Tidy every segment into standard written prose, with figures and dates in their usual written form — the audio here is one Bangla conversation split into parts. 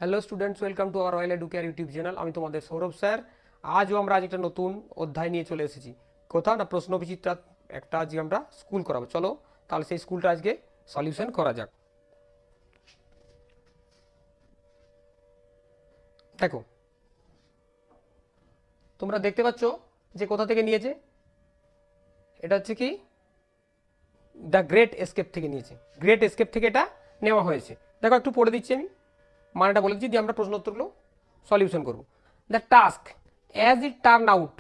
Hello students, welcome to our royal educare YouTube channel. আমি তোমাদের সৌরভ স্যার। আজও আমরা আজ একটা নতুন অধ্যায় নিয়ে চলে এসেছি। কোথাও না, প্রশ্ন বিচিত্রা একটা আজকে আমরা স্কুল করাবো। চলো তাহলে সেই স্কুলটা আজকে সলিউশন করা যাক। দেখো, তোমরা দেখতে পাচ্ছ যে কোথা থেকে নিয়েছে। এটা হচ্ছে কি দ্য গ্রেট এস্কেপ থেকে নিয়েছে। গ্রেট এস্কেপ থেকে এটা নেওয়া হয়েছে। দেখো একটু পড়ে দিচ্ছি আমি, মানেটা বলে দিচ্ছি, দিয়ে আমরা প্রশ্ন উত্তরগুলো সলিউশন করব। The task as it turn out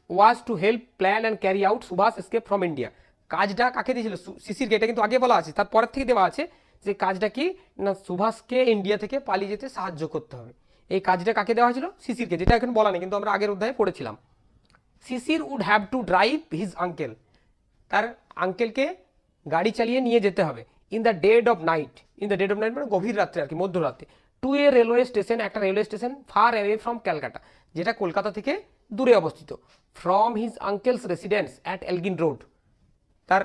was to help plan and carry out Subhas escape from India. কাজটা কাকে দিয়েছিল? শিশিরকে। এটা কিন্তু আগে বলা আছে, তারপরের থেকে দেওয়া আছে যে কাজটা কি না, সুভাষকে ইন্ডিয়া থেকে পালিয়ে যেতে সাহায্য করতে হবে। এই কাজটা কাকে দেওয়া হয়েছিল? শিশিরকে, যেটা এখন বলা নেই, কিন্তু আমরা আগের অধ্যায়ে পড়েছিলাম। Sisir would have to drive his uncle, তার আঙ্কেলকে গাড়ি চালিয়ে নিয়ে যেতে হবে। In the dead of night, in the dead of night মানে গভীর রাত্রে আর কি, মধ্যরাতে। টু এ রেলওয়ে স্টেশন, একটা railway station far away from Calcutta, যেটা কলকাতা থেকে দূরে অবস্থিত। From his uncle's residence at Elgin Road, তার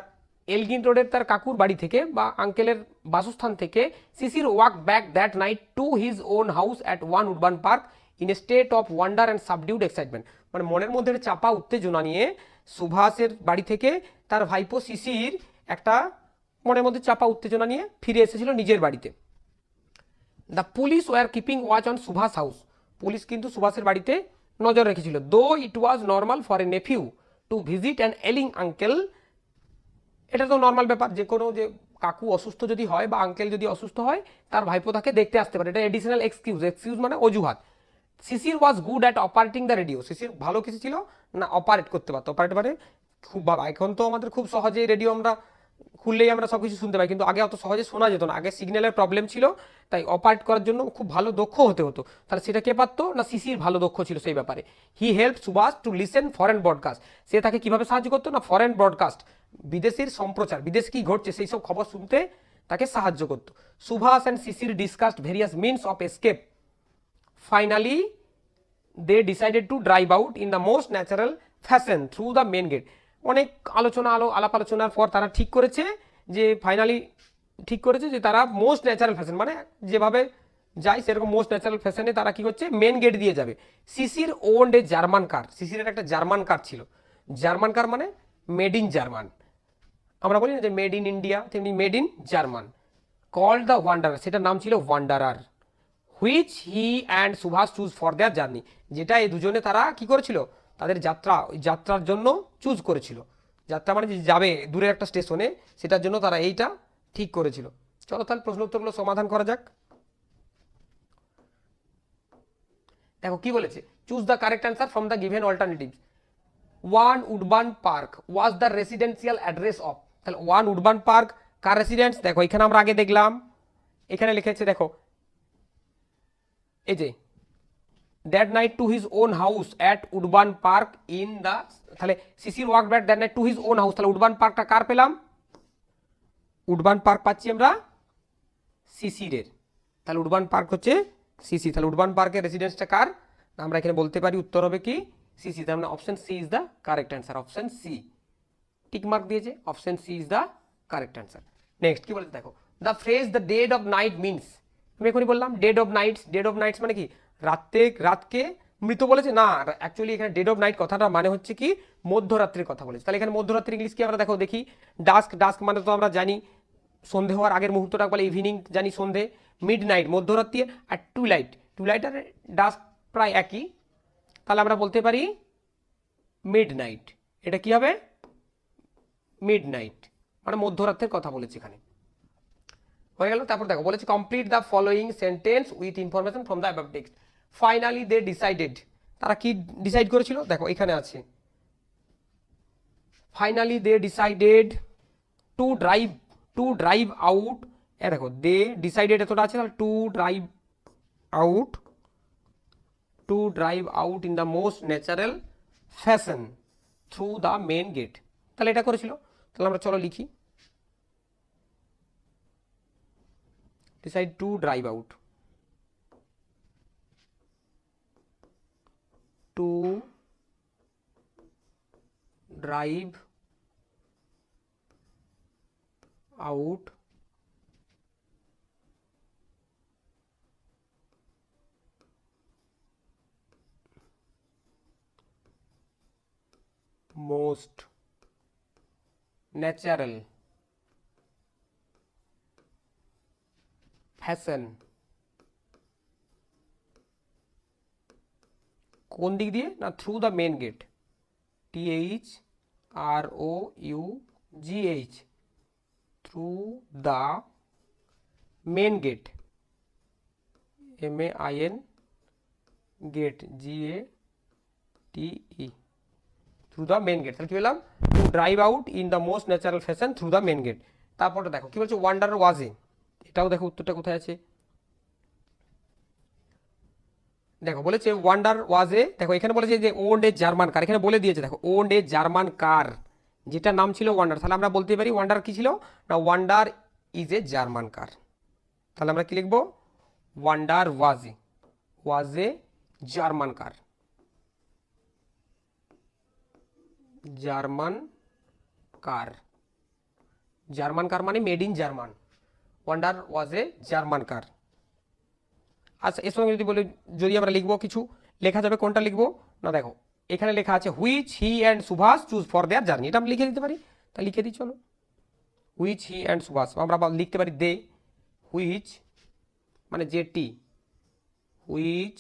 এলগিন রোডের তার কাকুর বাড়ি থেকে বা আঙ্কেলের বাসস্থান থেকে Sisir walk back that night to his own house at one Woodburn Park in a state of wonder and subdued excitement. মানে মনের মধ্যে চাপা উত্তেজনা নিয়ে সুভাষের বাড়ি থেকে তার ভাইপো শিশির একটা মনের মধ্যে চাপা উত্তেজনা নিয়ে ফিরে এসেছিল নিজের বাড়িতে। The police were keeping watch on Subhas house, police কিন্তু সুভাষের বাড়িতে নজর রেখেছিল। Though it was normal for a nephew to visit an ailing uncle, এটা তো নর্মাল ব্যাপার, যে কোনো যে কাকু অসুস্থ যদি হয় বা আঙ্কেল যদি অসুস্থ হয়, তার ভাইপো তাকে দেখতে আসতে পারে। এটা এডিশনাল এক্সকিউজ, এক্সকিউজ মানে অজুহাত। Sisir was good at operating the radio, Sisir ভালো কিছু ছিল না, অপারেট করতে পারতো। অপারেট মানে খুব ভালো। এখন তো আমাদের খুব সহজেই রেডিও আমরা খুললেই আমরা সব কিছু শুনতে পাই, কিন্তু আগে অত সহজে শোনা যেত না, আগে সিগন্যালের প্রবলেম ছিল। তাই অপারেট করার জন্য খুব ভালো দক্ষ হতে হতো। তাহলে সেটা কে পারতো না, শিশির ভালো দক্ষ ছিল সেই ব্যাপারে। He help Subhas to listen foreign broadcast, সে তাকে কিভাবে সাহায্য করতো না, ফরেন ব্রডকাস্ট, বিদেশের সম্প্রচার, বিদেশে কি ঘটছে সেই সব খবর শুনতে তাকে সাহায্য করতো। Subhas and Sisir discussed various means of escape. Finally they decided to drive out in the most natural fashion through the main gate. অনেক আলাপ আলোচনার পর তারা ঠিক করেছে যে ফাইনালি ঠিক করেছে যে তারা মোস্ট ন্যাচারাল ফ্যাশন মানে যেভাবে যায় সেরকম মোস্ট ন্যাচারাল ফ্যাশনে তারা কি করছে, মেন গেট দিয়ে যাবে। শিশির ওন্ড এ জার্মান কার, শিশিরের একটা জার্মান কার ছিল। জার্মান কার মানে মেড ইন জার্মান, আমরা বলি না যে মেড ইন ইন্ডিয়া, তেমনি made in German. Called the wanderer, সেটার নাম ছিল wanderer. Which he and Subhas choose for their journey, যেটা এই দুজনে তারা কি করেছিল, তাদের যাত্রা, ওই যাত্রার জন্য চুজ করেছিল। যাত্রা মানে যে যাবে দূরে একটা স্টেশনে, সেটার জন্য তারা এইটা ঠিক করেছিল। চলো তাহলে প্রশ্ন উত্তরগুলো সমাধান করা যাক। দেখো কি বলেছে, choose the correct answer from the given alternative. One Woodburn park was the residential address of, তাহলে ওয়ান উডবান পার্ক কার রেসিডেন্স? দেখো এখানে আমরা আগে দেখলাম, এখানে লিখেছে দেখো এই যে that night to his own house at Woodburn Park in the, তাহলে Sisir walk back that night to his own house, তাহলে উডবান পার্কটা কার পেলাম? উডবান পার্ক পাচ্ছি আমরা শিশিরের, তাহলে উডবান পার্ক হচ্ছে শিশির। তাহলে উডবান পার্কের রেসিডেন্সটা কার? আমরা এখানে বলতে পারি উত্তর হবে কি শিশির। তার মানে option C is the correct answer. Option C tick mark দিয়েছে, option C is the correct answer. Next কি বলছে দেখো, the phrase the dead of night means, আমি এখনই বললাম dead of nights. Dead of nights মানে কি, রাতকে মৃত বলেছে না, অ্যাকচুয়ালি এখানে ডেড অফ নাইট কথাটা মানে হচ্ছে কি মধ্যরাত্রির কথা বলেছে। তাহলে এখানে মধ্যরাত্রি ইংলিশ কি আমরা দেখো দেখি, ডাস্ক, ডাস্ক মানে তো আমরা জানি সন্ধে হওয়ার আগের মুহূর্তটা বলে ইভিনিং, জানি সন্ধে। মিড নাইট মধ্যরাত্রি, আর টুইলাইট, টুইলাইট আর ডাস্ক প্রায় একই, তাহলে আমরা বলতে পারি মিড নাইট। এটা কি হবে? মিড নাইট মানে মধ্যরাত্রের কথা বলেছে এখানে। হয়ে গেল। তারপর দেখো বলেছে complete the following sentence with information from the above text. Finally they decided, তারা কি ডিসাইড করেছিল? দেখো এখানে আছে finally they decided to drive out, এ দেখো দে ডিসাইডেড এতটা আছে, তাহলে out to drive out in the most natural fashion through the main gate, তাহলে এটা করেছিল। তাহলে আমরা চলো লিখি, decide to drive out, to drive out most natural fashion, কোন দিক দিয়ে না, through the main gate, THROUGH, through the main gate, MAIN gate, GATE, through the main gate. তাহলে কি বললাম, to drive out in the most natural fashion through the main gate. তারপরটা দেখো কি বলছে, ওয়ান্ডার ওয়াজে, এটাও দেখো উত্তরটা কোথায় আছে। দেখো বলেছে ওয়ান্ডার ওয়াজে, দেখো এখানে বলেছে যে ওন্ড এ জার্মান কার, এখানে বলে দিয়েছে দেখো ওন্ড এ জার্মান কার, যেটা নাম ছিল ওয়ান্ডার, তাহলে আমরা বলতে পারি ওয়ান্ডার কি ছিল না, Wanderer is a German car. তাহলে আমরা কি লিখবো, Wanderer was a German car, German car, German car মানে made in German, Wanderer was a German car. আচ্ছা এর সঙ্গে যদি বলি, যদি আমরা লিখবো কিছু, লেখা যাবে কোনটা লিখবো না, দেখো এখানে লেখা আছে which he and Subhas choose for their journey, এটা আমরা লিখে দিতে পারি, তা লিখে দিই চলো, হুইচ হি অ্যান্ড সুভাষ, আমরা লিখতে পারি দে, হুইচ মানে যেটি, হুইচ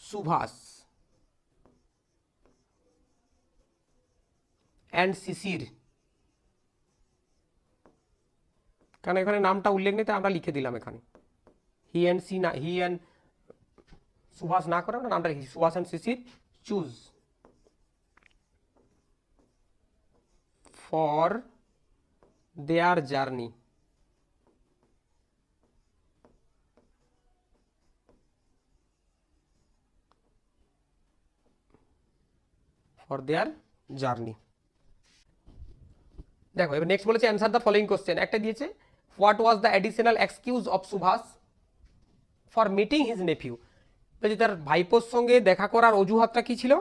সুভাষ অ্যান্ড শিশির, কারণ এখানে নামটা উল্লেখ নেই তাই আমরা লিখে দিলাম এখানে, হি অ্যান্ড সি না, হি অ্যান্ড সুভাষ না করে আমরা নামটা লিখি, Subhas and Sisir choose for their journey, for their journey. দেখো এবার নেক্সট বলেছে অ্যান্সার দ্য ফলোইং কোশ্চেন, একটা দিয়েছে what was the additional excuse of Subhas for meeting his nephew, বলছে তার ভাইপোর সঙ্গে দেখা করার অজুহাতটা কি ছিল।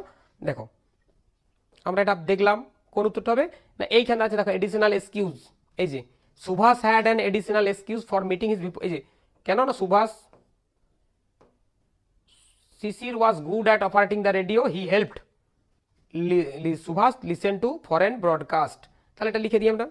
দেখো আমরা এটা দেখলাম, কোন উত্তরটা হবে না, এইখানে আছে দেখো এডিশনাল এক্সকিউজ, এই যে Subhas had an additional excuse for meeting his, এই যে কেন না Subhas, Sisir was good at operating the radio, he helped Subhas listen to foreign broadcast, তাহলে এটা লিখে দিই আমরা,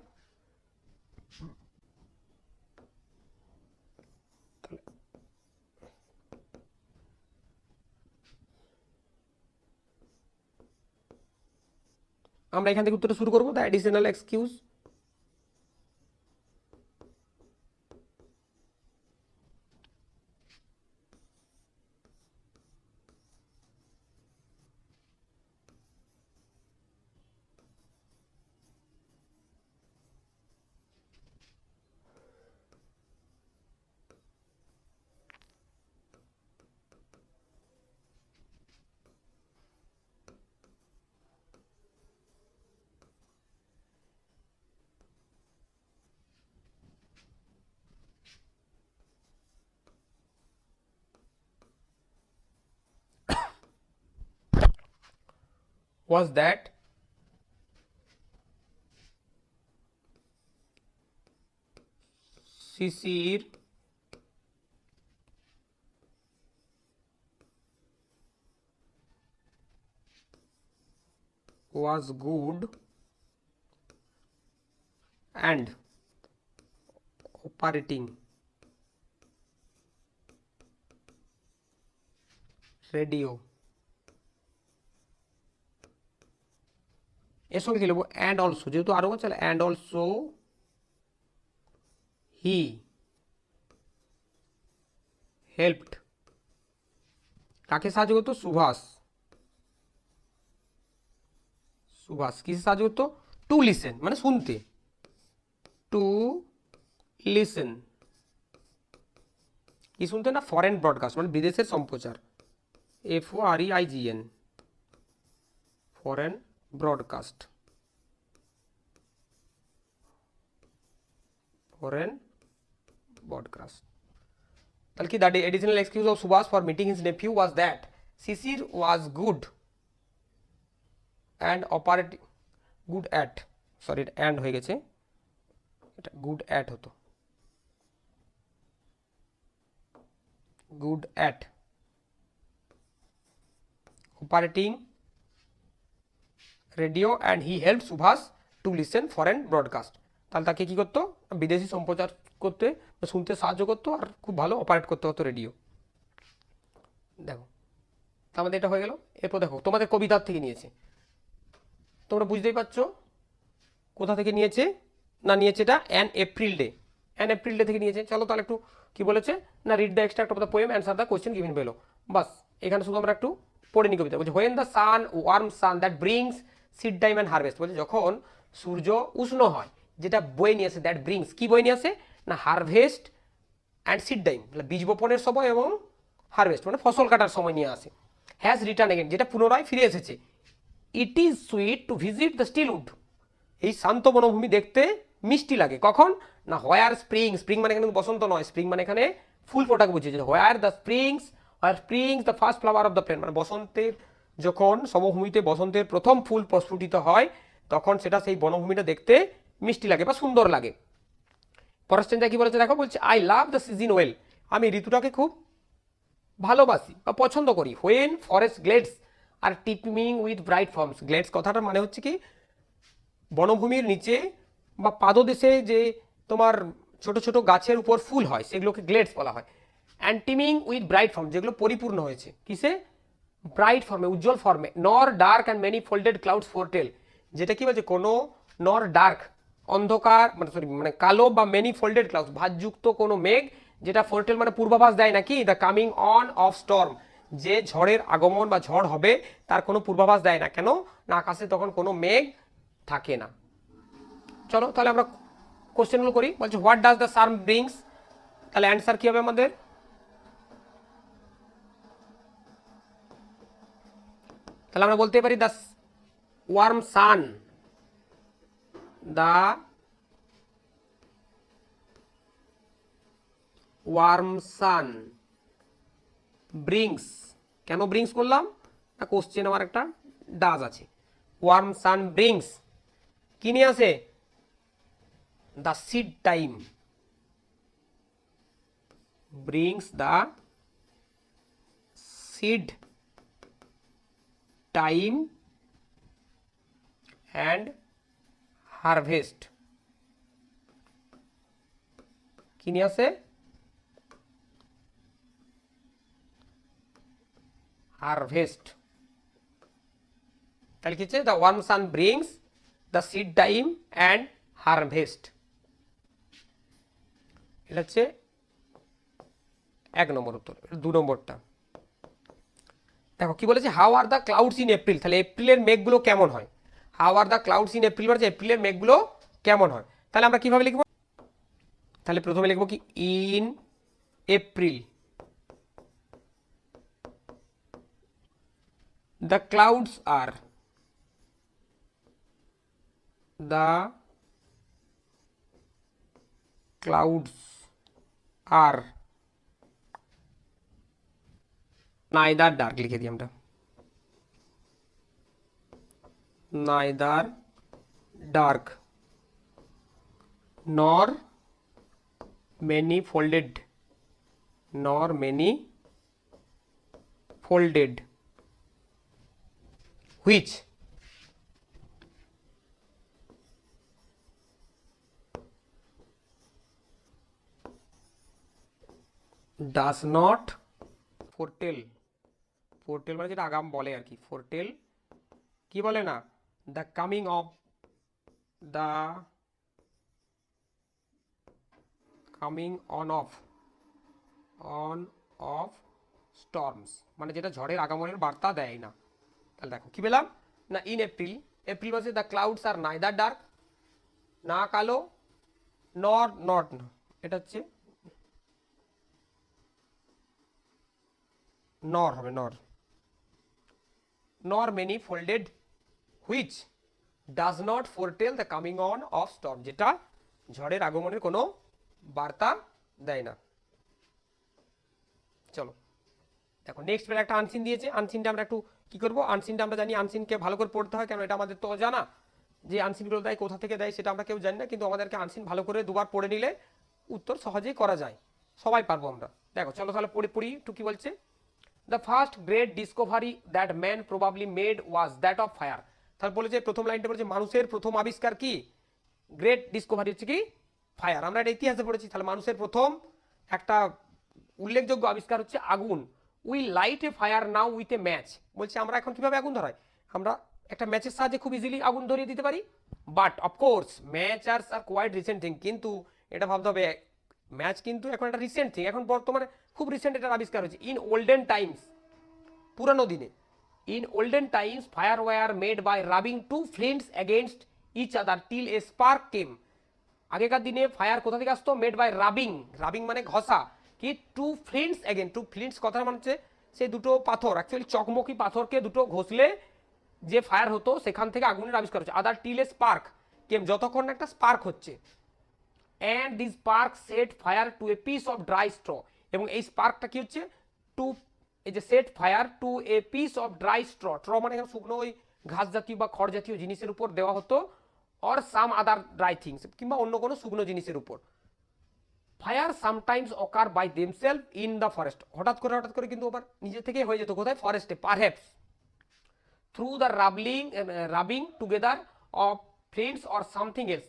আমরা এখান থেকে উত্তরটা শুরু করবো, the additional excuse was that Sisir was good and operating radio, এর সঙ্গে কি লিখবো, অ্যান্ড অলসো, যেহেতু আরো আছে অ্যান্ড অলসো হি হেল্পড, কাকে সাহায্য করতো, সুভাষ, সুভাষ কিসে সাহায্য করতো, টু লিসেন মানে শুনতে, টু লিসেন কি শুনতে না, ফরেন ব্রডকাস্ট মানে বিদেশের সম্প্রচার, FOREIGN foreign broadcast, foreign broadcast. তাহলে কি the additional excuse of Subhas for meeting his nephew was that Sisir was good and operating, good at, sorry এটা অ্যান্ড হয়ে গেছে, এটা গুড অ্যাট হতো, good at operating radio and he help Subhas to listen foreign broadcast. তাহলে তাকে কী করতো, বিদেশি সম্প্রচার করতে শুনতে সাহায্য করতো আর খুব ভালো অপারেট করতে হতো রেডিও। দেখো আমাদের এটা হয়ে গেল। এরপর দেখো তোমাদের কবিতার থেকে নিয়েছে, তোমরা বুঝতেই পারছো কোথা থেকে নিয়েছে না, নিয়েছে এটা an April day, an April day থেকে নিয়েছে। চলো তাহলে একটু কি বলেছে না, read the extract of the poem answer the question given below. বাস এখানে শুধু আমরা একটু পড়ে নি কবিতা। বলছে when the sun warm sun that brings seed time and harvest, বলছে যখন সূর্য উষ্ণ হয় যেটা বয়ে নিয়ে আসে, দ্যাট ব্রিংস কি বয়ে নিয়ে আসে না, হারভেস্ট অ্যান্ড সিড টাইম মানে বীজ বপনের সময় এবং হারভেস্ট মানে ফসল কাটার সময় নিয়ে আসে। হ্যাজ রিটার্ন এগেন যেটা পুনরায় ফিরে এসেছে। It is sweet to visit the still wood, এই শান্ত বনভূমি দেখতে মিষ্টি লাগে। কখন না, হোয়ার স্প্রিং, স্প্রিং মানে এখানে বসন্ত নয়, স্প্রিং মানে এখানে ফুল ফোটাকে বুঝিয়েছে। Where the springs, where springs the first flower of the plant, মানে বসন্তের যখন সমভূমিতে বসন্তের প্রথম ফুল প্রস্ফুটিত হয় তখন সেটা সেই বনভূমিটা দেখতে মিষ্টি লাগে বা সুন্দর লাগে। পরের কি বলেছে দেখো, বলছে I love the season well, আমি ঋতুটাকে খুব ভালোবাসি বা পছন্দ করি। When forest glades are tipping with bright forms, glades কথাটার মানে হচ্ছে কি বনভূমির নিচে বা পাদদেশে যে তোমার ছোট ছোট গাছের উপর ফুল হয় সেগুলোকে গ্লেডস বলা হয়। And teeming with bright form, যেগুলো পরিপূর্ণ হয়েছে কিসে, ব্রাইট ফর্মে, উজ্জ্বল ফর্মে। Nor dark and many folded clouds foretell, যেটা কি বলছে কোনো নর ডার্ক অন্ধকার মানে সরি মানে কালো বা মেনি ফোল্ডেড ক্লাউডস ভাঁজযুক্ত কোনো মেঘ, যেটা ফোরটেল মানে পূর্বাভাস দেয় নাকি, the coming on of Sturm, যে ঝড়ের আগমন বা ঝড় হবে তার কোনো পূর্বাভাস দেয় না। কেন না, আকাশে তখন কোনো মেঘ থাকে না। চলো তাহলে আমরা কোশ্চেনগুলো করি। বলছে what does the sun brings, তাহলে অ্যান্সার কি হবে আমাদের, তাহলে আমরা বলতে পারি the warm sun, the warm sun brings, কেন ব্রিংস করলাম না, কোশ্চেন আমার একটা ডাজ আছে। ওয়ার্ম সান ব্রিংস কি নিয়ে আসে, the seed time, brings the seed time and harvest, কি নিয়ে আসে, হারভেস্ট। তাহলে কি হচ্ছে, the warm sun brings the seed time and harvest, এটা হচ্ছে 1 নম্বর উত্তর। 2 নম্বরটা দেখো কি বলেছে, how are the clouds in April, তাহলে এপ্রিলের মেঘগুলো কেমন হয়, how are the clouds in April মানে এপ্রিলের মেঘগুলো কেমন হয়। তাহলে আমরা কিভাবে লিখবো, তাহলে প্রথমে লিখবো কি in April the clouds are, the clouds are neither dark লিখে দিই আমরা, neither dark nor many folded, nor many folded, which does not foretell, foretell মানে যেটা আগাম বলে আর কি, ফোরটেল কি বলে না, the coming of, the coming on of storms মানে যেটা ঝড়ের আগমনের বার্তা দেয় না। তাহলে দেখো কি পেলাম না, ইন এপ্রিল, এপ্রিল মাসে the clouds are neither dark, না কালো, নর নট, এটা হচ্ছে নর হবে, nor many folded, which does not foretell the coming on of storm, যেটা ঝড়ের আগমনের কোনো বার্তা দেয় না। চলো দেখো নেক্সট পেলে একটা আনসিন দিয়েছে, আনসিনটা আমরা একটু কি করবো, আনসিনটা আমরা জানি আনসিনকে ভালো করে পড়তে হয়, কারণ এটা আমাদের তো জানা যে আনসিনগুলো দেয় কোথা থেকে দেয় সেটা আমরা কেউ জানি না, কিন্তু আমাদেরকে আনসিন ভালো করে দুবার পড়ে নিলে উত্তর সহজেই করা যায়, সবাই পারবো আমরা। দেখো চলো তাহলে পড়ি একটু কি বলছে, the first great Discovery that man probably made was that of fire. তাহলে বলেছে প্রথম লাইনটা বলেছে মানুষের প্রথম আবিষ্কার কি, গ্রেট ডিসকভারি হচ্ছে কি ফায়ার। আমরা এটা ইতিহাসে পড়েছি। তাহলে মানুষের প্রথম একটা উল্লেখযোগ্য আবিষ্কার হচ্ছে আগুন। We light A fire now with a match. বলছে আমরা এখন কিভাবে আগুন ধরাই, আমরা একটা ম্যাচের সাহায্যে খুব ইজিলি আগুন ধরিয়ে দিতে পারি। But of course match are quite recent thing, কিন্তু এটা ভাবতে হবে ম্যাচ কিন্তু এখন একটা রিসেন্ট থিং, এখন বর্তমানে খুব রিসেন্ট এটার আবিষ্কার হয়েছে। ইন ওল্ডেন টাইমস, পুরানো দিনে, in olden times fire were made by rubbing two flints against each other till a spark came. আগেকার দিনে ফায়ার কোথা থেকে আসতো, মেড বাই রাবিং, রাবিং মানে ঘষা, কি টু ফ্লিন্টস এগেন, টু ফ্লিন্টস কথার মানে হচ্ছে সেই দুটো পাথর, অ্যাকচুয়ালি চকমকি পাথরকে দুটো ঘষলে যে ফায়ার হতো সেখান থেকে আগুনের আবিষ্কার হচ্ছে। আদার টিল এ স্পার্ক কেম, যতক্ষণ একটা স্পার্ক হচ্ছে। And this spark set fire to a piece of dry straw, এবং এই স্পার্কটা কি হচ্ছে, টু এই যে set fire to a piece of dry straw, ট্র মানে এখানে শুকনো ওই ঘাস জাতীয় বা খড় জাতীয় জিনিসের উপর দেওয়া হতো, or some other dry things, কিংবা অন্য কোনো শুকনো জিনিসের উপর। Fire sometimes occur by themself in the forest, হঠাৎ করে কিন্তু আবার নিজে থেকে হয়ে যেত কোথায়, ফরেস্টে, perhaps through the rubbing together of flames or something else,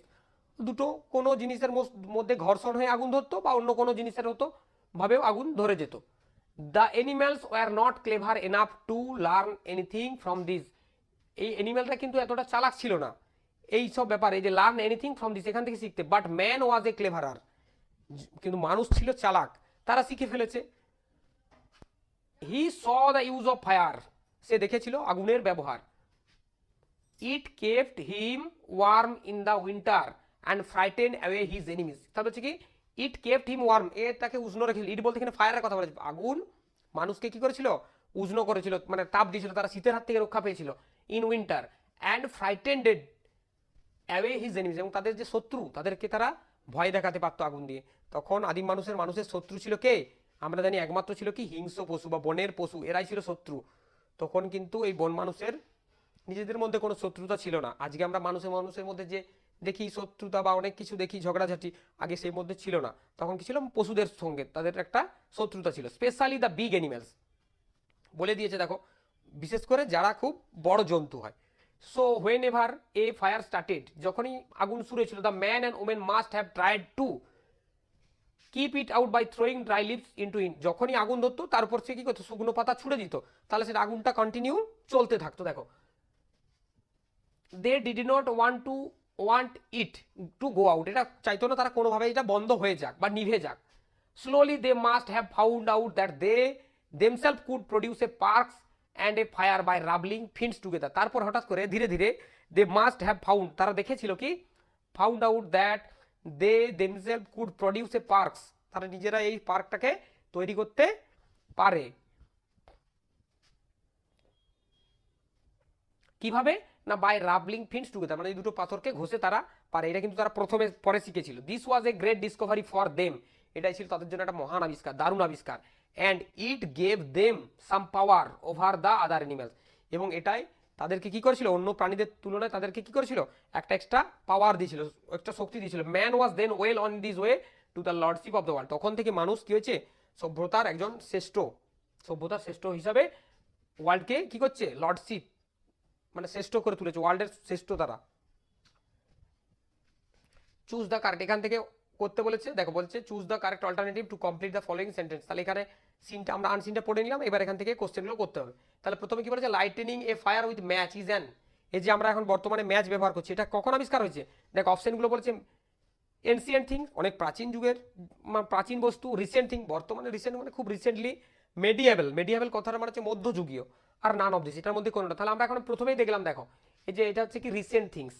দুটো কোনো জিনিসের মধ্যে ঘর্ষণ হয়ে আগুন ধরতো বা অন্য কোনো জিনিসের হতো ভাবেও আগুন ধরে যেত। The animals were not clever enough to learn anything from this, এই অ্যানিম্যালটা কিন্তু এতটা চালাক ছিল না এই সব ব্যাপারে, যে লার্ন এনিথিং ফ্রম দিস এখান থেকে শিখতে, but man was a cleverer, কিন্তু মানুষ ছিল চালাক, তারা শিখে ফেলেছে। He saw the use of fire, সে দেখেছিল আগুনের ব্যবহার। It kept him warm in the winter and frighten away his enemies, তাহলে হচ্ছে কি ইট কেপ্ট হিম ওয়ার্ম, এ তাকে উষ্ণ রেখেছিল। ইট বলতে এখানে ফায়ারের কথা বলেছে, আগুন মানুষকে কি করেছিল, উষ্ণ করেছিল, মানে তাপ দিয়েছিল, তারা শীতের হাত থেকে রক্ষা পেয়েছিল। In winter and frightened away his enemies, এবং তাদের যে শত্রু তাদেরকে তারা ভয় দেখাতে পারতো আগুন দিয়ে। তখন আদিম মানুষের শত্রু ছিল কে, আমরা জানি একমাত্র ছিল কি হিংস্র পশু বা বনের পশু, এরাই ছিল শত্রু। তখন কিন্তু এই বন মানুষের নিজেদের মধ্যে কোনো শত্রুতা ছিল না। আজকে আমরা মানুষের মধ্যে যে দেখি শত্রুতা বা অনেক কিছু দেখি ঝগড়াঝাটি, আগে সেই মধ্যে ছিল না। তখন কি ছিল, পশুদের সঙ্গে তাদের একটা শত্রুতা ছিল। স্পেশালি দ্য বিগ অ্যানিমেলস, বলে দিয়েছে দেখো, বিশেষ করে যারা খুব বড় জন্তু হয়। So whenever a fire started, যখনই আগুন শুরু হয়েছিল, the man and women must have tried to keep it out by throwing dry leaves into in, যখনই আগুন ধরতো তার উপর সে কি করতো, শুকনো পাতা ছুড়ে দিত, তাহলে সেটা আগুনটা কন্টিনিউ চলতে থাকতো। দেখো, they did not want it to go out, এটা চাইতো না তারা কোনোভাবে এটা বন্ধ হয়ে যাক বা নিভে যাক। Slowly they must have found out that they themselves could produce a sparks and a fire by rubbing flints together, তারপর হঠাৎ করে ধীরে ধীরে দে মাস্ট হ্যাভ ফাউন্ড, তারা দেখেছিল কি, found out that they themselves could produce a sparks, তারা নিজেরা এই পার্কটাকে তৈরি করতে পারে। কিভাবে না, বাই রাবলিং ফিন্স টুগেদার, মানে এই দুটো পাথরকে ঘষে তারা পারে, এটা কিন্তু তারা প্রথমে পরে শিখেছিল। This was a great discovery for them, এটাই ছিল তাদের জন্য একটা মহান আবিষ্কার, দারুণ আবিষ্কার। And it gave them some power over the other animals, এবং এটাই তাদেরকে কি করেছিল, অন্য প্রাণীদের তুলনায় তাদেরকে কি করেছিল, একটা এক্সট্রা পাওয়ার দিয়েছিল, একটা শক্তি দিয়েছিল। Man was then well on this way to the lordship of the world, তখন থেকে মানুষ কি হয়েছে, সভ্যতার একজন সভ্যতার শ্রেষ্ঠ হিসাবে ওয়ার্ল্ডকে কি করছে, লর্ডশিপ মানে শ্রেষ্ঠ করে তুলেছে, ওয়ার্ল্ডের শ্রেষ্ঠ তারা। চুজ দ্য কারেক্ট, এখান থেকে করতে বলেছে, দেখো বলছে choose the correct alternative to complete the following sentence. তাহলে এখানে সিনটা আমরা আনসিনটা পড়ে নিলাম, এবার এখান থেকে কোশ্চেনগুলো করতে হবে। তাহলে প্রথমে কি বলেছে, lightning A fire with match is an, এই যে আমরা এখন বর্তমানে ম্যাচ ব্যবহার করছি, এটা কখন আবিষ্কার হয়েছে, দেখো অপশনগুলো বলেছে এনসিয়েন্ট থিংস, অনেক প্রাচীন যুগের প্রাচীন বস্তু, রিসেন্ট থিং, বর্তমানে রিসেন্ট মানে খুব রিসেন্টলি, মেডিয়েবল কথাটা মানে হচ্ছে মধ্যযুগীয়, আর নান অফ দিস, এটার মধ্যে কোনোটা। তাহলে আমরা এখন প্রথমেই দেখলাম, দেখো এই যে এটা হচ্ছে কি রিসেন্ট থিংস,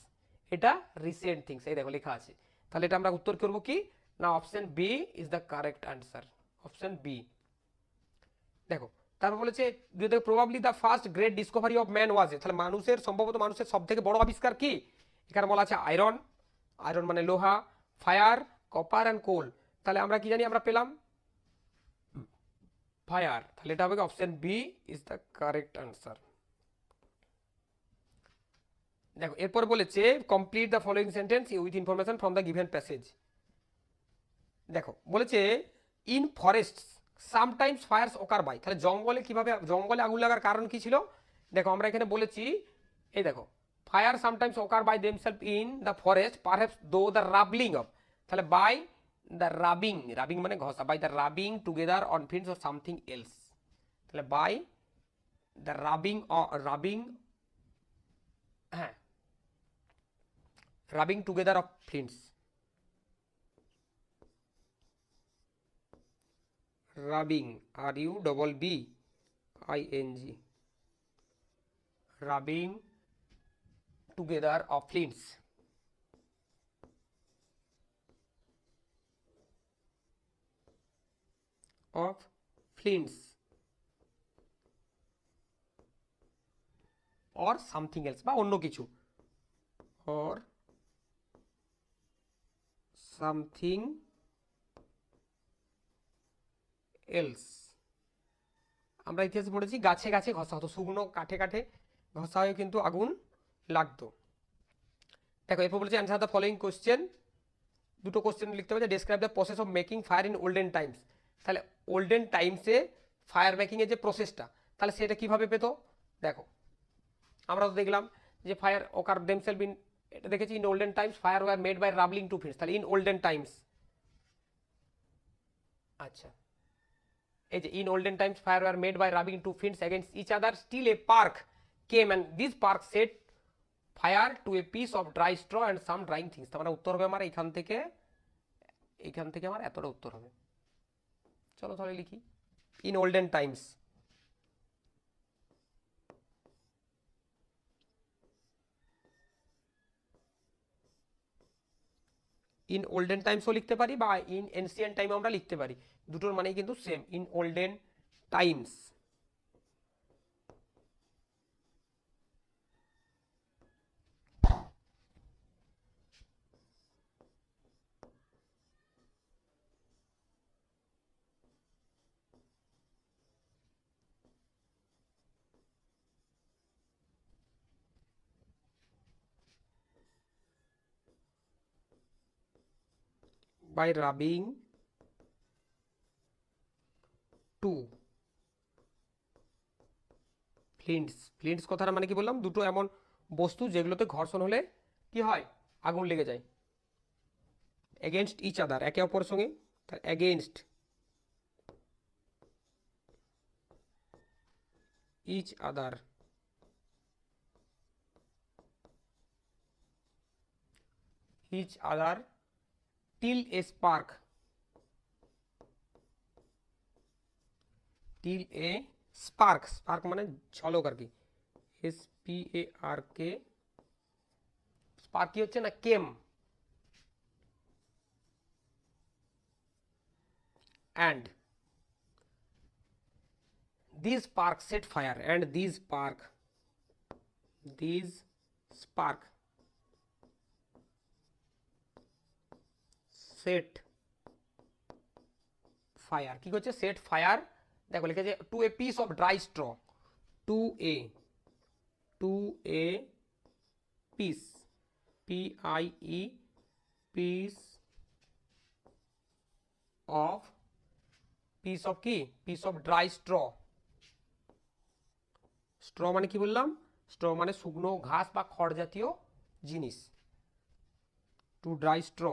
এটা রিসেন্ট থিংস, এই দেখো লেখা আছে। তাহলে এটা আমরা উত্তর করবো কি না, option B is the correct answer, option B. দেখো তারপর বলেছে probably the first great discovery of man was, তাহলে সম্ভবত মানুষের সব থেকে বড় আবিষ্কার কি, এখানে বলা আছে আয়রন, আয়রন মানে লোহা, ফায়ার, কপার অ্যান্ড কোল, তাহলে আমরা কি জানি, আমরা পেলাম ফায়ার, তাহলে এটা হবে option B is the correct answer. দেখো এরপর বলেছে complete the following sentence with information from the given passage. দেখো বলেছে in forest sometimes fires occur by, তাহলে জঙ্গলে কিভাবে, জঙ্গলে আগুন লাগার কারণ কি ছিল? দেখো আমরা এখানে বলেছি, এই দেখো, fire sometimes occur by themself in the forest perhaps though the rubbing of, তাহলে বাই দ্য রাবিং, রাবিং মানে ঘষা, by the rubbing together on fields or something else, তাহলে বাই দ্য রাবিং, রাবিং, হ্যাঁ, rubbing together of flints, rubbing, RUBBING, rubbing together of flints, of flints or something else, বা অন্য কিছু, অর সামথিং এলস। আমরা ইতিহাসে পড়েছি গাছে গাছে ঘষা হতো, শুকনো কাঠে কাঠে ঘষা হয়ে কিন্তু আগুন লাগতো। দেখো এরপর বলেছে অ্যান্সার দ্য ফলোইং কোশ্চেন, দুটো কোশ্চেন লিখতে হবে, describe the process of making fire in olden Times, তাহলে ওল্ডেন টাইমসে ফায়ার মেকিংয়ের যে প্রসেসটা, তাহলে সেটা কিভাবে পেতো? দেখো আমরা তো দেখলাম যে ফায়ার ওকার দেমসেলফ ইন, এটা দেখেছি in olden times fire were made by rubbing two flints, তাহলে ইন ওল্ডেন টাইমস, আচ্ছা এই যে in olden times fire were made by rubbing two flints against each other till a spark came and this spark set fire to a piece of dry straw and some drying things, তার মানে উত্তর হবে আমার এইখান থেকে, এইখান থেকে আমার এতটা উত্তর হবে। চলো তাহলে লিখি, ইন ওল্ডেন টাইমস, ইন ওল্ডেন টাইমসও লিখতে পারি বা ইন এনসিয়েন্ট টাইম আমরা লিখতে পারি, দুটোর মানেই কিন্তু same, in olden times. By rubbing two flints, flints কথাটা মানে কি বললাম, দুটো এমন বস্তু যেগুলোতে ঘর্ষণ হলে কি হয়, আগুন লেগে যায়, এগেনস্ট ইচ আদার, একে অপরের সঙ্গে, against each other, each other till a spark, till a spark, spark মানে ঝলক আর কি, SPARK, স্পার্ক কি হচ্ছে না, কেম, and these spark set fire, and these spark set fire, কি করছে, সেট ফায়ার, দেখো লিখেছে to a piece of dry straw, to a piece, PIE, piece of, piece of কি, piece of dry straw, straw মানে কি বললাম, স্ট্র মানে শুকনো ঘাস বা খড় জাতীয় জিনিস, টু ড্রাই স্ট্র,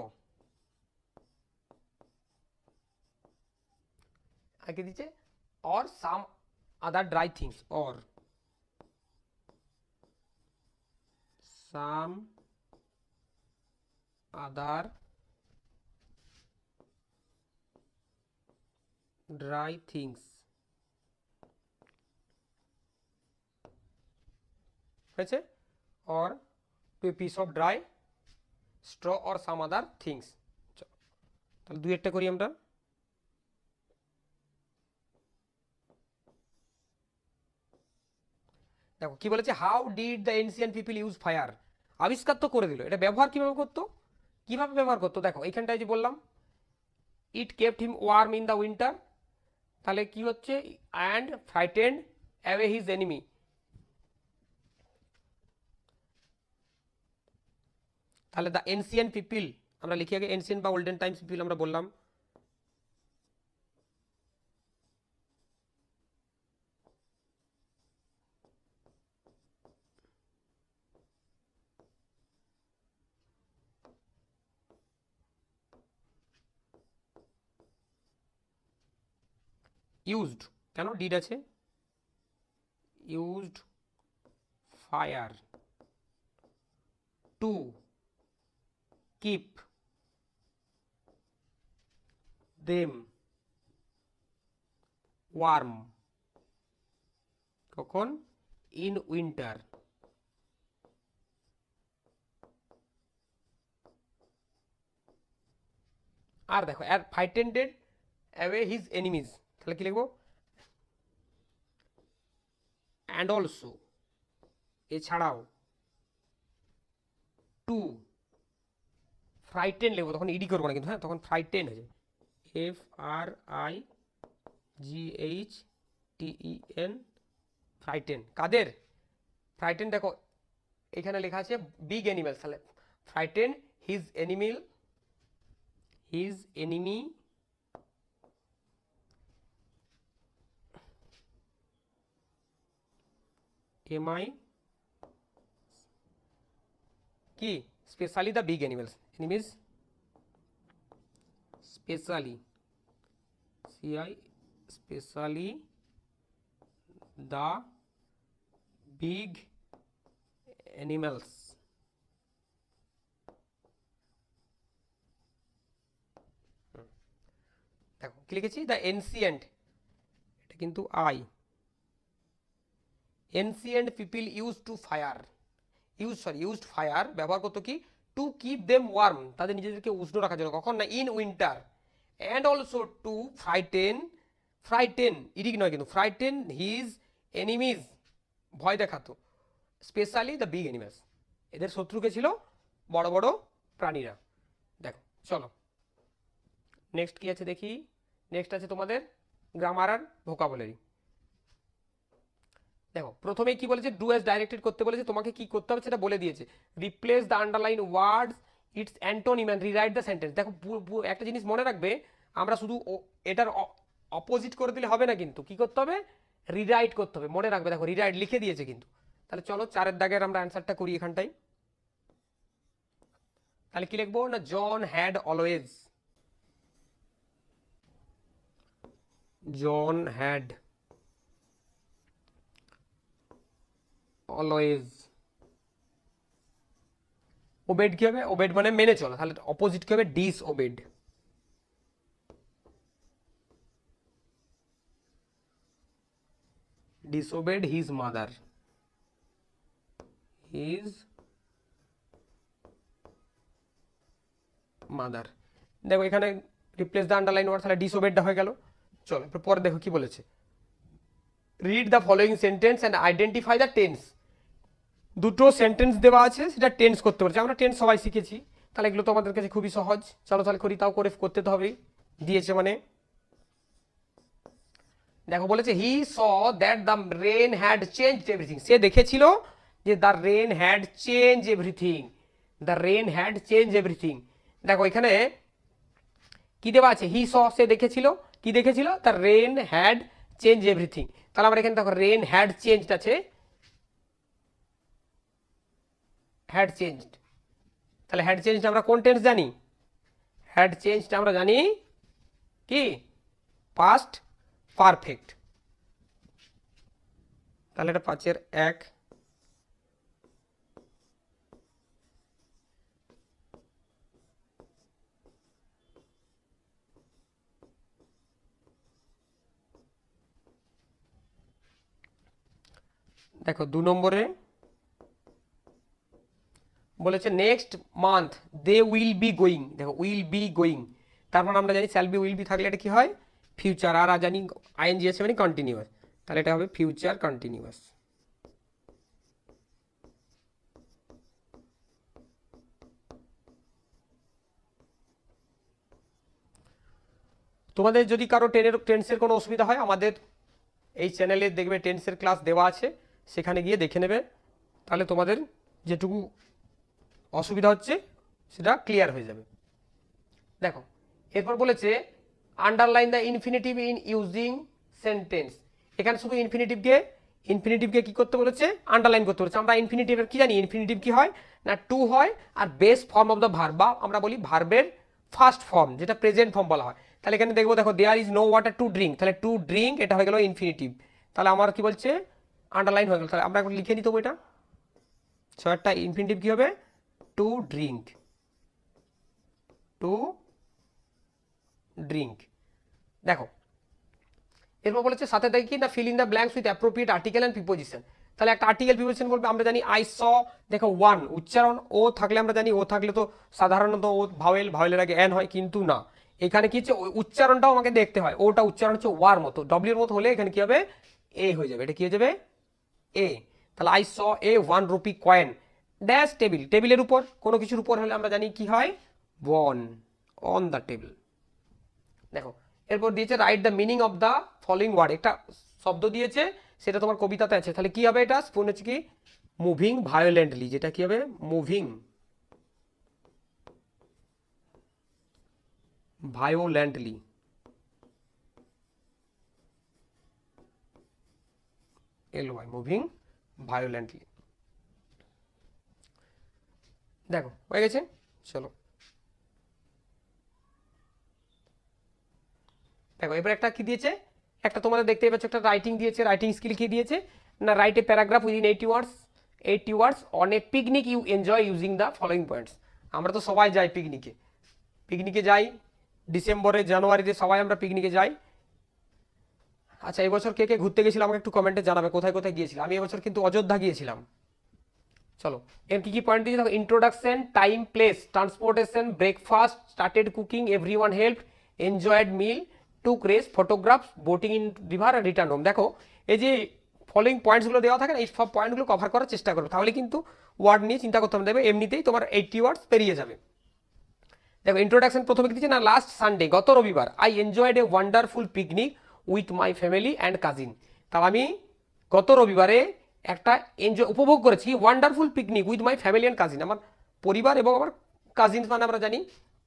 আগে দিচ্ছে or some other dry things, or some other dry things, হয়েছে, or to a piece of dry straw or some other things. তাহলে দুই একটা করি আমরা, দেখো কি বলেছে, how did the ancient people use fire, আবিষ্কার তো করে দিল, এটা ব্যবহার কিভাবে করতো, কিভাবে ব্যবহার করতো, দেখো এইখানটায় যে বললাম it kept him warm in the winter, তাহলে কি হচ্ছে, and frightened away his enemy, তাহলে দ্য এনসিয়েন্ট পিপল, আমরা লিখি আগে এনসিয়েন্ট বা ওল্ডেন টাইমস পিপল আমরা বললাম, ইউজড, কেন ডিড আছে, used fire to keep them warm, কখন, ইন উইন্টার। আর দেখো আর ফ্রাইটেন্ডেড অ্যাওয়ে হিজ এনিমিজ, তাহলে কি লিখবো, অ্যান্ড অলসো, এছাড়াও, টু ফ্রাইটেন লিখবো, তখন ইডি করবো না কিন্তু, হ্যাঁ তখন ফ্রাইটেন হয়েছে, FRIGHTEN, ফ্রাইটেন, কাদের, ফ্রাইটেন দেখো এখানে লেখা আছে বিগ অ্যানিমেলস, তাহলে ফ্রাইটেন হিজ এনিমি MI কি, specially the big animals, enemies specially specially the big animals. দেখো কি লিখেছি, দ্য এনসিয়েন্ট, এটা কিন্তু এনসিয়েন্ট পিপল ইউজড ফায়ার ব্যবহার করতো কি, টু কিপ দেম ওয়ার্ম, তাদের নিজেদেরকে উষ্ণ রাখার জন্য, কখন না, in winter, and also to frighten ইরিক নয় কিন্তু, ফ্রাইটেন হিজ এনিমিজ, ভয় দেখাতো, স্পেশালি দ্য বিগ অ্যানিমালস, এদের শত্রুকে ছিল বড় বড় প্রাণীরা। দেখো চলো নেক্সট কি আছে দেখি, নেক্সট আছে তোমাদের গ্রামার আর ভোকাবুলারি। দেখো প্রথমেই কি বলেছে, ডু অ্যাজ ডাইরেক্টেড করতে বলেছে, তোমাকে কি করতে হবে সেটা বলে দিয়েছে, replace the underline words it's antonym and rewrite the sentence. দেখো একটা জিনিস মনে রাখবে, আমরা শুধু এটার অপোজিট করে দিলে হবে না কিন্তু, কি করতে হবে, রিরাইট করতে হবে, মনে রাখবে, দেখো রিরাইট লিখে দিয়েছে কিন্তু। তাহলে চলো 4 দাগের আমরা অ্যান্সারটা করি এখানটাই। তাহলে কি লিখবো না, John had always, John had always, obeyed কি হবে, ওবেড মানে মেনে চলা, তাহলে অপোজিট কি হবে, ডিসওবেড, disobeyed his mother, দেখো এখানে রিপ্লেস দ্য আন্ডারলাইন ওয়ার্ড, তাহলে ডিসওবেডটা হয়ে গেল। চলো পরে দেখো কি বলেছে, read the following sentence and identify the tense, দুটো সেন্টেন্স দেওয়া আছে, সেটা টেন্স করতে বলেছে, আমরা টেন্স সবাই শিখেছি, তাহলে এগুলো তো আমাদের কাছে খুবই সহজ, চলো তাহলে করি, তাও করে করতে তো হবেই, দিয়েছে মানে। দেখো বলেছে he saw that the rain had changed everything, সে দেখেছিল যে the rain had change everything, the rain had change everything. দেখো এখানে কি দেওয়া আছে, হি স, সে দেখেছিল, কি দেখেছিল, the rain had change everything, তাহলে আমরা এখানে দেখো রেন হ্যাড চেঞ্জড আছে, হ্যাড চেঞ্জড, তাহলে হ্যাড চেঞ্জড আমরা কোন টেন্স জানি, হ্যাড চেঞ্জড আমরা জানি কি, পাস্ট পারফেক্ট, তাহলে এটা 5-এর 1। দেখো 2 নম্বরে বলেছে next month they will be going, দেখো উইল বি গোয়িং, তার মানে আমরা জানি শ্যাল বি উইল বি থাকলে এটা কি হয়, ফিউচার, আর জানি আইএনজি আছে মানে কন্টিনিউয়াস, তাহলে এটা হবে ফিউচার কন্টিনিউয়াস। তোমাদের যদি কারো টেন্সের কোনো অসুবিধা হয়, আমাদের এই চ্যানেলে দেখবে টেন্সের ক্লাস দেওয়া আছে, সেখানে গিয়ে দেখে নেবে, তাহলে তোমাদের যেটুকু অসুবিধা হচ্ছে সেটা ক্লিয়ার হয়ে যাবে। দেখো এরপর বলেছে underline the infinitive in using sentence, এখানে শুধু ইনফিনিটিভকে কি করতে বলেছে, আন্ডারলাইন করতে বলেছে। আমরা ইনফিনিটিভের কি জানি, ইনফিনিটিভ কি হয় না, টু হয় আর base form of the verb, বা আমরা বলি ভার্বের ফার্স্ট ফর্ম, যেটা প্রেজেন্ট ফর্ম বলা হয়, তাহলে এখানে দেখবো, দেখো there is no water to drink, তাহলে টু ড্রিঙ্ক এটা হয়ে গেল ইনফিনিটিভ। তাহলে আমার কি বলছে, আন্ডারলাইন হয়ে গেল। তাহলে আমরা একবার লিখে নিতে হবে এটা, একটা ইনফিনিটিভ কি হবে, টু ড্রিঙ্ক, টু ড্রিঙ্ক। দেখো এরপর বলেছে সাথে দেখি কি না, fill in the blanks with appropriate article and preposition. তাহলে একটা আর্টিকেল প্রিপোজিশন বলবে, আমরা জানি আই স, দেখো ওয়ান উচ্চারণ ও থাকলে আমরা জানি, ও থাকলে তো সাধারণত ও ভাওয়েল, ভাওয়েলের আগে এন হয়, কিন্তু না, এখানে কি হচ্ছে উচ্চারণটাও আমাকে দেখতে হয়, ওটা উচ্চারণ হচ্ছে ওয়ার মতো, ডব্লিউর মতো হলে এখানে কি হবে, এ হয়ে যাবে, এটা কি হয়ে যাবে, এ। তাহলে I saw A 1 rupee coin dash table, টেবিলের উপর, কোনো কিছুর উপর হলে আমরা জানি কি হয়, বন, অন দ্য টেবিল। দেখো এরপর দিয়েছে write the meaning of the following word, একটা শব্দ দিয়েছে সেটা তোমার কবিতাতে আছে, তাহলে কি হবে, এটা স্পুন হচ্ছে কি, মুভিং ভায়োলেন্টলি, যেটা কি হবে, moving violently, LY, moving violently. দেখো হয়ে গেছে, চলো দেখো এবার একটা কি দিয়েছে, একটা তোমাদের দেখতেই পাচ্ছ একটা রাইটিং দিয়েছে, রাইটিং স্কিল কি দিয়েছে না, write a paragraph within 80 words, 80 words on a picnic you enjoy using the following points. আমরা তো সবাই যাই পিকনিকে, পিকনিকে যাই ডিসেম্বরে, জানুয়ারিতে সবাই আমরা পিকনিকে যাই। আচ্ছা এবছর কে কে ঘুরতে গেছিল আমাকে একটু কমেন্টে জানাবে, কোথায় কোথায় গিয়েছিলাম। আমি এবছর কিন্তু অযোধ্যা গিয়েছিলাম। চলো এর কি কি পয়েন্ট দিয়েছি দেখো, introduction, time, place, transportation, breakfast, started cooking, everyone help, enjoyed meal, took rest, photographs, boating in river আর রিটার্ন হোম। দেখো এই যে ফলোইং পয়েন্টসগুলো দেওয়া থাকে না, এই সব পয়েন্টগুলো কভার করার চেষ্টা করবে, তাহলে কিন্তু ওয়ার্ড নিয়ে চিন্তা করতে হবে, দেবে এমনিতেই তোমার 80 ওয়ার্ডস পেরিয়ে যাবে। দেখো ইন্ট্রোডাকশন প্রথমে কি দিচ্ছে না, লাস্ট সানডে, গত রবিবার, I enjoyed a wonderful picnic with my family and cousin. তাহলে আমি গত রবিবারে একটা এনজয় উপভোগ করেছি, wonderful picnic with my family and cousin, আমার পরিবার এবং আমার কাজিন মানে আমরা জানি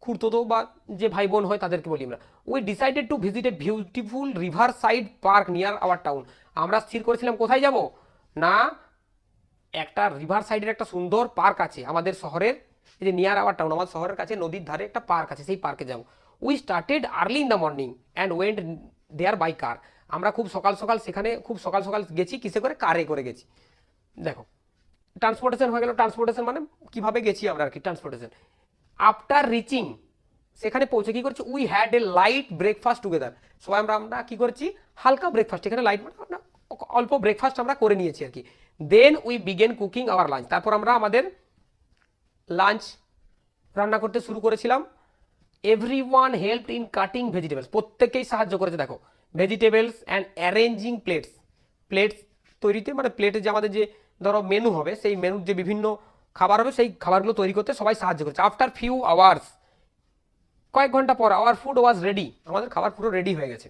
খুঁড়তো বা যে ভাই বোন হয় তাদেরকে বলি আমরা। We decided to visit a beautiful river side park near hour town. আমরা স্থির করেছিলাম কোথায় যাব না, একটা রিভার সাইডের একটা সুন্দর পার্ক আছে আমাদের শহরের, এই যে নিয়ার আওয়ার টাউন, আমার শহরের কাছে নদীর ধারে একটা পার্ক আছে, সেই পার্কে যাবো। We started early in the morning and went there by car. আমরা খুব সকাল সকাল সেখানে, খুব সকাল সকাল গেছি, কিসে করে, কারে করে গেছি। দেখো ট্রান্সপোর্টেশন হয়ে গেল, ট্রান্সপোর্টেশন মানে কিভাবে গেছি আমরা আর কি, ট্রান্সপোর্টেশন। আফটার রিচিং, সেখানে পৌঁছে কি করছি, we had a light breakfast together, সবাই আমরা কি করেছি, হালকা ব্রেকফাস্ট, এখানে লাইট মানে আমরা অল্প ব্রেকফাস্ট আমরা করে নিয়েছি আর কি। Then we begin cooking our lunch, তারপর আমরা আমাদের লাঞ্চ রান্না করতে শুরু করেছিলাম। Everyone helped in cutting vegetables, প্রত্যেকেই সাহায্য করেছে দেখো, vegetables and arranging plates, plates তৈরিতে, মানে প্লেটে যে আমাদের যে ধরো মেনু হবে, সেই মেনুর যে বিভিন্ন খাবার হবে সেই খাবারগুলো তৈরি করতে সবাই সাহায্য করেছে। আফটার ফিউ আওয়ার্স, কয়েক ঘন্টা পর, আওয়ার ফুড ওয়াজ রেডি, আমাদের খাবার পুরো রেডি হয়ে গেছে।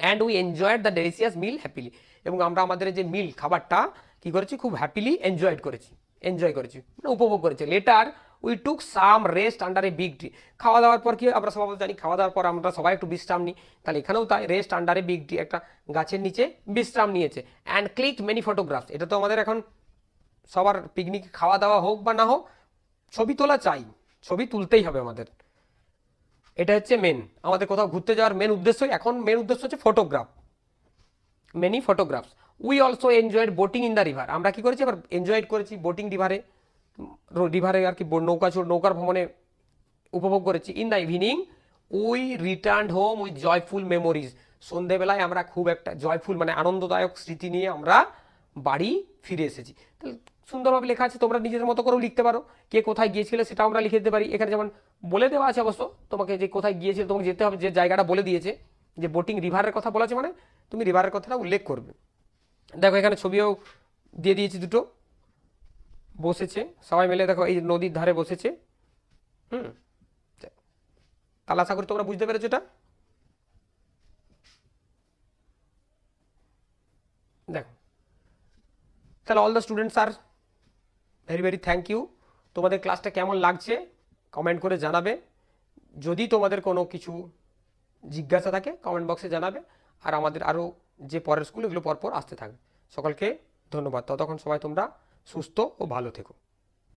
And we enjoyed the delicious meal happily, এবং আমরা আমাদের যে মিল খাবারটা কি করেছি, খুব হ্যাপিলি এনজয় করেছি, মানে উপভোগ করেছি। Letter we took some rest under a big tree, খাওয়া দাওয়ার পর কি আমরা সবাই জানি, খাওয়া দাওয়ার পর আমরা সবাই একটু বিশ্রাম নিই, তাহলে এখানেও তাই, rest under a big tree, একটা গাছের নিচে বিশ্রাম নিয়েছে। অ্যান্ড ক্লিক মেনি ফটোগ্রাফস, এটা তো আমাদের এখন সবার পিকনিক খাওয়া দাওয়া হোক বা না হোক, ছবি তোলা চাই, ছবি তুলতেই হবে আমাদের, এটা হচ্ছে মেন আমাদের কোথাও ঘুরতে যাওয়ার মেন উদ্দেশ্য। এখন মেন উদ্দেশ্য হচ্ছে photograph, many photographs. We also enjoyed boating in the river, আমরা কি করেছি এবার এনজয়েড করেছি বোটিং, রিভারে, রিভারে আর কি নৌকার ভ্রমণে উপভোগ করেছি। In the evening we return home with joyful memories, সন্ধেবেলায় আমরা খুব একটা জয়ফুল মানে আনন্দদায়ক স্মৃতি নিয়ে আমরা বাড়ি ফিরে এসেছি। তাহলে সুন্দরভাবে লেখা আছে, তোমরা নিজেদের মতো করেও লিখতে পারো, কে কোথায় গিয়েছিলে সেটাও আমরা লিখে দিতে পারি। এখানে যেমন বলে দেওয়া আছে অবশ্য তোমাকে, যে কোথায় গিয়েছিলে তোমাকে যেতে হবে, যে জায়গাটা বলে দিয়েছে, যে বোটিং রিভারের কথা বলা আছে, মানে তুমি রিভারের কথাটা উল্লেখ করবে। দেখো এখানে ছবিও দিয়ে দিয়েছি দুটো, বসেছে সবাই মিলে, দেখো এই নদীর ধারে বসেছে। হুম, তাহলে আশা করি তোমরা বুঝতে পেরেছো এটা। দেখো তাহলে অল দ্য স্টুডেন্টস আর ভেরি ভেরি থ্যাংক ইউ। তোমাদের ক্লাসটা কেমন লাগছে কমেন্ট করে জানাবে, যদি তোমাদের কোনো কিছু জিজ্ঞাসা থাকে কমেন্ট বক্সে জানাবে, আর আমাদের আরও যে পরের স্কুল এগুলো পরপর আসতে থাকবে। সকলকে ধন্যবাদ, ততক্ষণ সবাই তোমরা সুস্থ ও ভালো থেকো।